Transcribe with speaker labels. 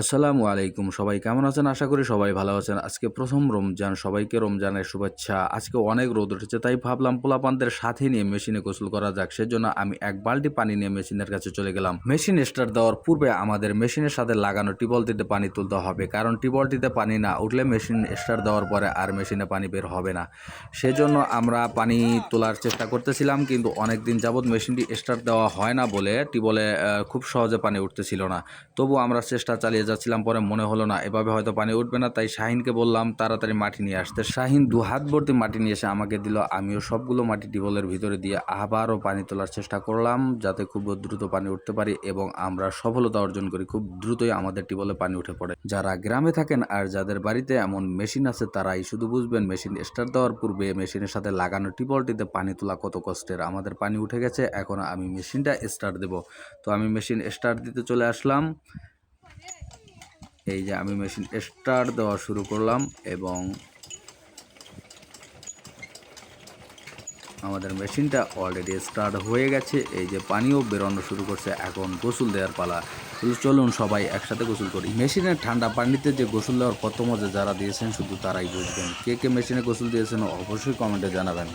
Speaker 1: আসসালামু আলাইকুম। সবাই কেমন আছেন? আশা করি সবাই ভালো আছেন। আজকে প্রথম রমজান, সবাইকে রমজানের শুভেচ্ছা। আজকে অনেক রোদ উঠেছে, তাই ভাবলাম পোলাপানদের সাথে নিয়ে মেশিনে গোসল করা যাক। সেজন্য আমি এক বালতি পানি নিয়ে মেশিনের কাছে চলে গেলাম। মেশিন স্টার্ট দেওয়ার পূর্বে আমাদের মেশিনের সাথে লাগানো টিউবওয়েলটিতে পানি তুলতে হবে, কারণ টিউবওয়েলটিতে পানি না উঠলে মেশিন স্টার্ট দেওয়ার পরে আর মেশিনে পানি বের হবে না। সেজন্য আমরা পানি তোলার চেষ্টা করতেছিলাম, কিন্তু অনেক দিন যাবৎ মেশিনটি স্টার্ট দেওয়া হয় না বলে টিউবওয়েলে খুব সহজে পানি উঠতেছিল না। তবু আমরা চেষ্টা চালিয়ে যাচ্ছিলাম, পরে মনে হলো না এভাবে হয়তো পানি উঠবে না, তাই শাহিনকে বললাম তাড়াতাড়ি মাটি নিয়ে আসতে। শাহিন 2 হাত ভর্তি মাটি নিয়ে এসে আমাকে দিল। আমিও সবগুলো মাটি টিউবওয়েলের ভিতরে দিয়ে আবারও পানি তোলার চেষ্টা করলাম, যাতে খুব দ্রুত পানি উঠতে পারি এবং আমরা সফলতা অর্জন করি। খুব দ্রুতই আমাদের টিউবওয়েলে পানি উঠে পড়ে। যারা গ্রামে থাকেন আর যাদের বাড়িতে এমন মেশিন আছে তারাই শুধু বুঝবেন মেশিন স্টার্ট দেওয়ার পূর্বে মেশিনের সাথে লাগানো টিউবওয়েলটিতে পানি তোলা কত কষ্টের। আমাদের পানি উঠে গেছে, এখন আমি মেশিনটা স্টার্ট দেব। তো আমি মেশিন স্টার্ট দিতে চলে আসলাম। এই যে আমি মেশিন স্টার্ট দেওয়া শুরু করলাম এবং আমাদের মেশিনটা অলরেডি স্টার্ট হয়ে গেছে। এই যে পানিও বেরোনো শুরু করছে, এখন গোসল দেওয়ার পালা। চলুন সবাই একসাথে গোসল করি। মেশিনের ঠান্ডা পানিতে যে গোসল দেওয়ার কত মজা যারা দিয়েছেন শুধু তারাই বুঝবেন। কে কে মেশিনে গোসল দিয়েছেন অবশ্যই কমেন্টে জানাবেন।